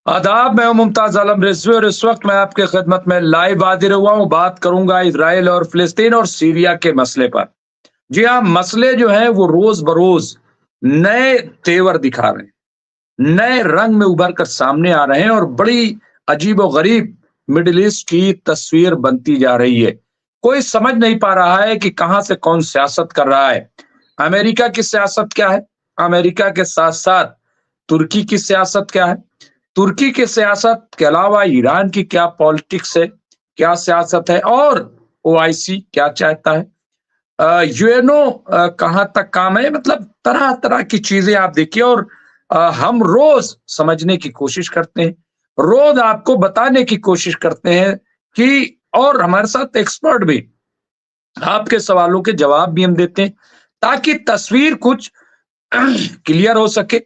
आदाब, मैं हूं मुमताज आलम रिजवी और इस वक्त मैं आपके खिदमत में लाइव हाजिर हुआ हूं। बात करूंगा इजराइल और फिलिस्तीन और सीरिया के मसले पर। जी हाँ, मसले जो हैं वो रोज बरोज नए तेवर दिखा रहे हैं, नए रंग में उभर कर सामने आ रहे हैं और बड़ी अजीब और गरीब मिडिल ईस्ट की तस्वीर बनती जा रही है। कोई समझ नहीं पा रहा है कि कहां से कौन सियासत कर रहा है। अमेरिका की सियासत क्या है, अमेरिका के साथ साथ तुर्की की सियासत क्या है, तुर्की की सियासत के अलावा ईरान की क्या पॉलिटिक्स है, क्या सियासत है, और ओआईसी क्या चाहता है, यूएनओ कहां तक काम है। मतलब तरह तरह की चीजें आप देखिए और हम रोज समझने की कोशिश करते हैं, रोज आपको बताने की कोशिश करते हैं कि, और हमारे साथ एक्सपर्ट भी आपके सवालों के जवाब भी हम देते हैं ताकि तस्वीर कुछ क्लियर हो सके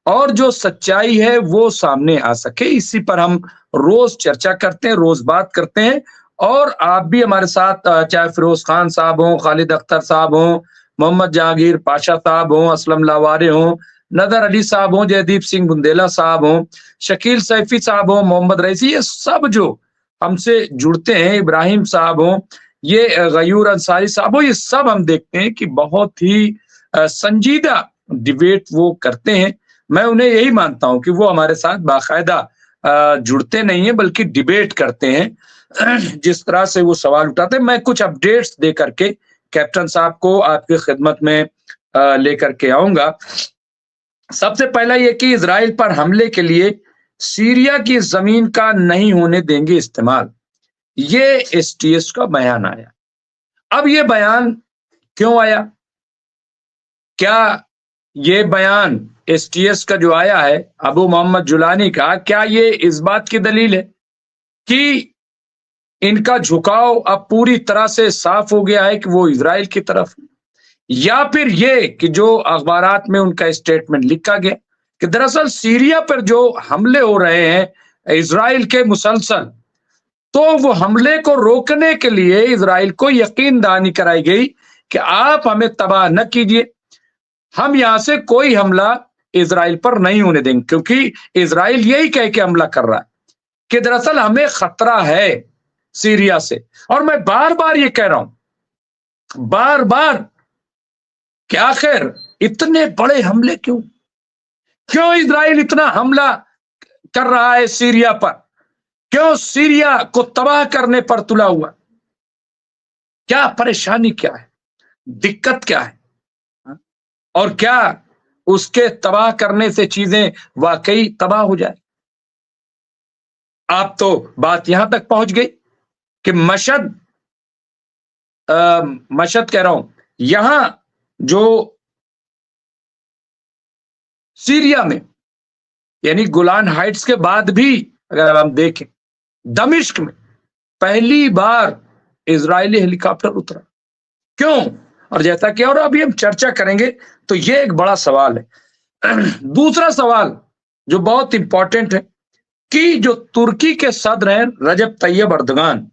और जो सच्चाई है वो सामने आ सके। इसी पर हम रोज चर्चा करते हैं, रोज बात करते हैं। और आप भी हमारे साथ, चाहे फिरोज खान साहब हों, खालिद अख्तर साहब हों, मोहम्मद जहांगीर पाशा साहब हों, असलम लावारे हों, नदर अली साहब हों, जयदीप सिंह बुंदेला साहब हों, शकील सैफी साहब हों, मोहम्मद रईसी, ये सब जो हमसे जुड़ते हैं, इब्राहिम साहब हों, ये गयूर अंसारी साहब हो, ये सब हम देखते हैं कि बहुत ही संजीदा डिबेट वो करते हैं। मैं उन्हें यही मानता हूं कि वो हमारे साथ बाकायदा जुड़ते नहीं है बल्कि डिबेट करते हैं। जिस तरह से वो सवाल उठाते हैं, मैं कुछ अपडेट्स दे करके कैप्टन साहब को आपकी खिदमत में लेकर के आऊंगा। सबसे पहला ये कि इजराइल पर हमले के लिए सीरिया की जमीन का नहीं होने देंगे इस्तेमाल, ये एसटीएस का बयान आया। अब ये बयान क्यों आया, क्या ये बयान एसटीएस का जो आया है अबू मोहम्मद जुलानी का, क्या ये इस बात की दलील है कि इनका झुकाव अब पूरी तरह से साफ हो गया है कि वो इजराइल की तरफ, या फिर ये कि जो अखबारात में उनका स्टेटमेंट लिखा गया कि दरअसल सीरिया पर जो हमले हो रहे हैं इजराइल के मुसलसल, तो वो हमले को रोकने के लिए इजराइल को यकीन दहानी कराई गई कि आप हमें तबाह न कीजिए, हम यहां से कोई हमला इजराइल पर नहीं होने देंगे, क्योंकि इजराइल यही कह के हमला कर रहा है कि दरअसल हमें खतरा है सीरिया से। और मैं बार बार ये कह रहा हूं, बार बार, कि आखिर इतने बड़े हमले क्यों, क्यों इजराइल इतना हमला कर रहा है सीरिया पर, क्यों सीरिया को तबाह करने पर तुला हुआ, क्या परेशानी, क्या है दिक्कत, क्या है, और क्या उसके तबाह करने से चीजें वाकई तबाह हो जाए। आप तो बात यहां तक पहुंच गई कि मशहद मशहद कह रहा हूं, यहां जो सीरिया में, यानी गोलान हाइट्स के बाद भी अगर हम देखें, दमिश्क में पहली बार इजरायली हेलीकॉप्टर उतरा, क्यों, और जैसा कि और अभी हम चर्चा करेंगे, तो ये एक बड़ा सवाल है। दूसरा सवाल जो बहुत इंपॉर्टेंट है कि जो तुर्की के सदर हैं रजब तैयब अर्दगान,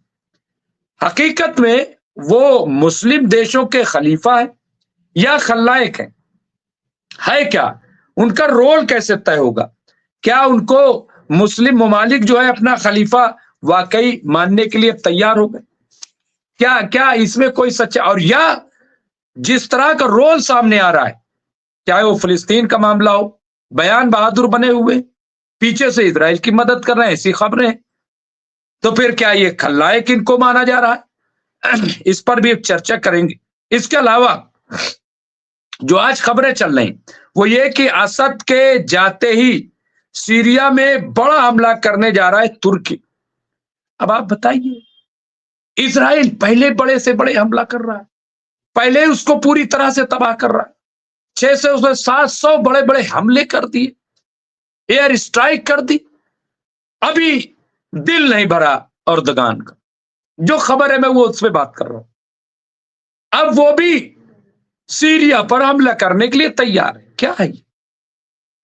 हकीकत में वो मुस्लिम देशों के खलीफा है या खलनायक है क्या, उनका रोल कैसे तय होगा, क्या उनको मुस्लिम ममालिक जो है अपना खलीफा वाकई मानने के लिए तैयार हो गए, क्या क्या इसमें कोई सच्चा, और या जिस तरह का रोल सामने आ रहा है, चाहे वो फिलिस्तीन का मामला हो, बयान बहादुर बने हुए पीछे से इजराइल की मदद कर रहे हैं, ऐसी खबरें हैं, तो फिर क्या ये खलनायक इनको माना जा रहा है? इस पर भी चर्चा करेंगे। इसके अलावा जो आज खबरें चल रही वो ये कि असद के जाते ही सीरिया में बड़ा हमला करने जा रहा है तुर्की। अब आप बताइए, इजराइल पहले बड़े से बड़े हमला कर रहा है, पहले उसको पूरी तरह से तबाह कर रहा है, 600 से 700 बड़े बड़े हमले कर दिए, एयर स्ट्राइक कर दी, अभी दिल नहीं भरा अर्दगान का। जो खबर है मैं वो उस पर बात कर रहा हूं, अब वो भी सीरिया पर हमला करने के लिए तैयार है। क्या है ये,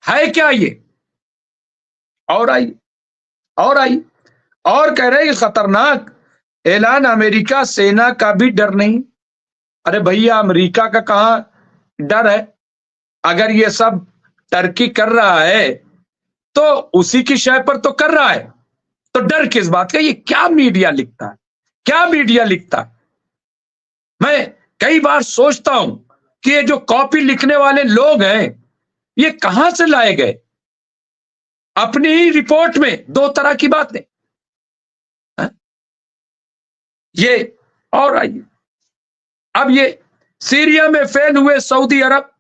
है क्या ये, और आई, और आई, और कह रहे हैं खतरनाक ऐलान, अमेरिका सेना का भी डर नहीं। अरे भैया, अमेरिका का कहां डर है, अगर ये सब टर्की कर रहा है तो उसी की शय पर तो कर रहा है, तो डर किस बात का? ये क्या मीडिया लिखता है, क्या मीडिया लिखता है? मैं कई बार सोचता हूं कि ये जो कॉपी लिखने वाले लोग हैं, ये कहां से लाए गए? अपनी ही रिपोर्ट में दो तरह की बातें। ये और आइए, अब ये सीरिया में फेल हुए सऊदी अरब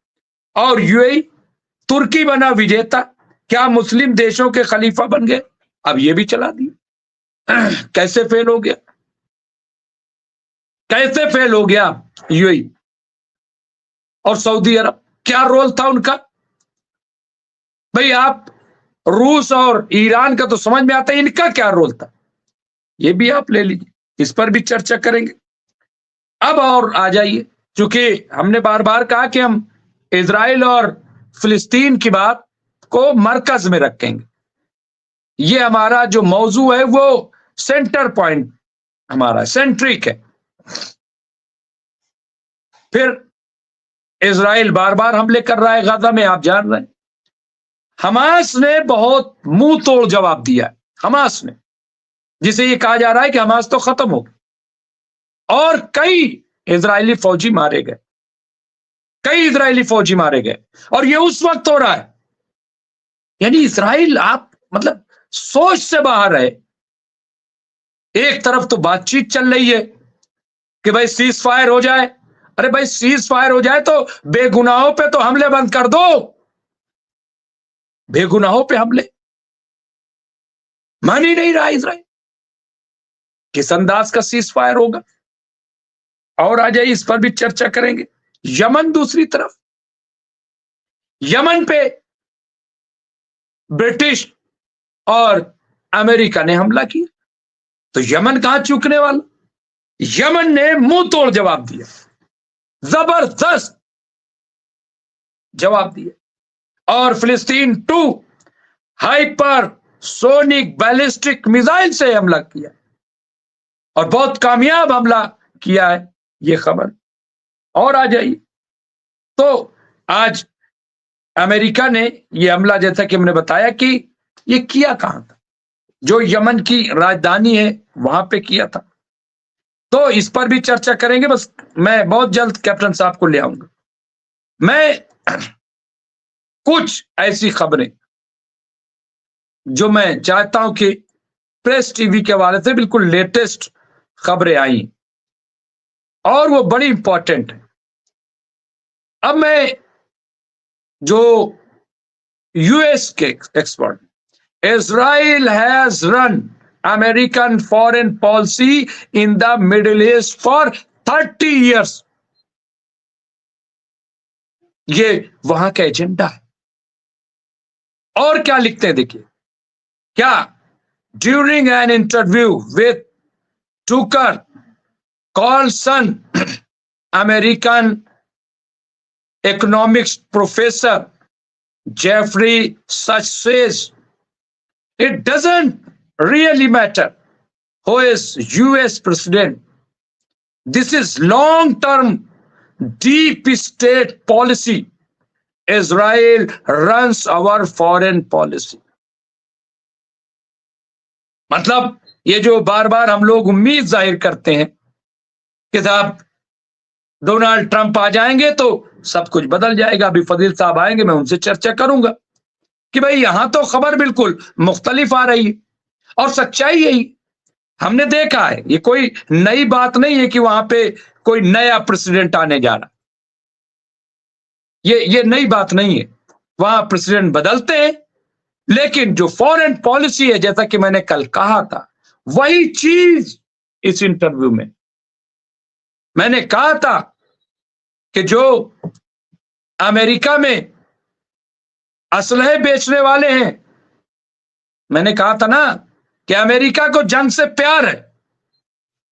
और यूएई, तुर्की बना विजेता, क्या मुस्लिम देशों के खलीफा बन गए? अब ये भी चला दिया। कैसे फेल हो गया? कैसे फेल हो गया यूएई और सऊदी अरब? क्या रोल था उनका? भाई आप रूस और ईरान का तो समझ में आता है, इनका क्या रोल था? ये भी आप ले लीजिए, इस पर भी चर्चा करेंगे। अब और आ जाइए, क्योंकि हमने बार बार कहा कि हम इजराइल और फिलिस्तीन की बात को मरकज में रखेंगे। ये हमारा जो मौजू है वो सेंटर पॉइंट हमारा सेंट्रिक है। फिर इजराइल बार बार हमले कर रहा है गाजा में, आप जान रहे हैं। हमास ने बहुत मुंह तोड़ जवाब दिया है, हमास ने, जिसे ये कहा जा रहा है कि हमास तो खत्म हो गई, और कई इजरायली फौजी मारे गए, कई इजरायली फौजी मारे गए, और ये उस वक्त हो रहा है। यानी इजराइल, आप मतलब सोच से बाहर है। एक तरफ तो बातचीत चल रही है कि भाई सीज फायर हो जाए। अरे भाई सीज फायर हो जाए तो बेगुनाहों पे तो हमले बंद कर दो, बेगुनाहों पे हमले मान ही नहीं रहा इजराइल। किस अंदाज का सीज फायर होगा? और आ जाइए, इस पर भी चर्चा करेंगे। यमन दूसरी तरफ, यमन पे ब्रिटिश और अमेरिका ने हमला किया, तो यमन कहां चूकने वाला? यमन ने मुंह तोड़ जवाब दिया, जबरदस्त जवाब दिया। और फिलिस्तीन 2 हाइपर सोनिक बैलिस्टिक मिसाइल से हमला किया, और बहुत कामयाब हमला किया है, ये खबर। और आ जाइए, तो आज अमेरिका ने यह हमला, जैसा कि हमने बताया कि ये किया कहां था, जो यमन की राजधानी है वहां पे किया था। तो इस पर भी चर्चा करेंगे। बस मैं बहुत जल्द कैप्टन साहब को ले आऊंगा। मैं कुछ ऐसी खबरें जो मैं चाहता हूं कि प्रेस टीवी के हवाले से बिल्कुल लेटेस्ट खबरें आई, और वो बड़ी इंपॉर्टेंट है। अब मैं जो यूएस के expert, Israel has run American foreign policy in the Middle East for 30 years. ये वहां का एजेंडा है। और क्या लिखते हैं देखिए, क्या during an interview with Tucker Carlson, American economics professor Jeffrey Sachs says it doesn't really matter who is US president. This is long-term deep state policy. Israel runs our foreign policy. मतलब ये जो बार बार हम लोग उम्मीद जाहिर करते हैं कि साहब डोनाल्ड ट्रंप आ जाएंगे तो सब कुछ बदल जाएगा। अभी फजील साहब आएंगे, मैं उनसे चर्चा करूंगा कि भाई यहां तो खबर बिल्कुल मुख्तलिफ आ रही है, और सच्चाई यही हमने देखा है। ये कोई नई बात नहीं है कि वहां पे कोई नया प्रेसिडेंट आने जा रहा, ये नई बात नहीं है। वहां प्रेसिडेंट बदलते हैं, लेकिन जो फॉरेन पॉलिसी है, जैसा कि मैंने कल कहा था, वही चीज इस इंटरव्यू में मैंने कहा था कि जो अमेरिका में असलहे बेचने वाले हैं, मैंने कहा था ना कि अमेरिका को जंग से प्यार है,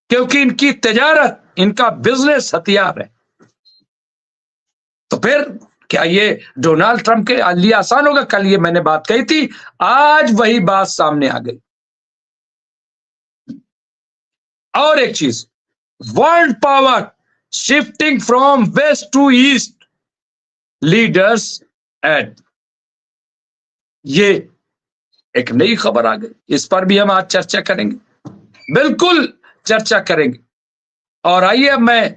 क्योंकि इनकी तिजारत, इनका बिजनेस हथियार है। तो फिर क्या ये डोनाल्ड ट्रंप के लिए आसान होगा? कल ये मैंने बात कही थी, आज वही बात सामने आ गई। और एक चीज, world power shifting from west to east, leaders at, ये एक नई खबर आ गई, इस पर भी हम आज चर्चा करेंगे, बिल्कुल चर्चा करेंगे। और आइए अब मैं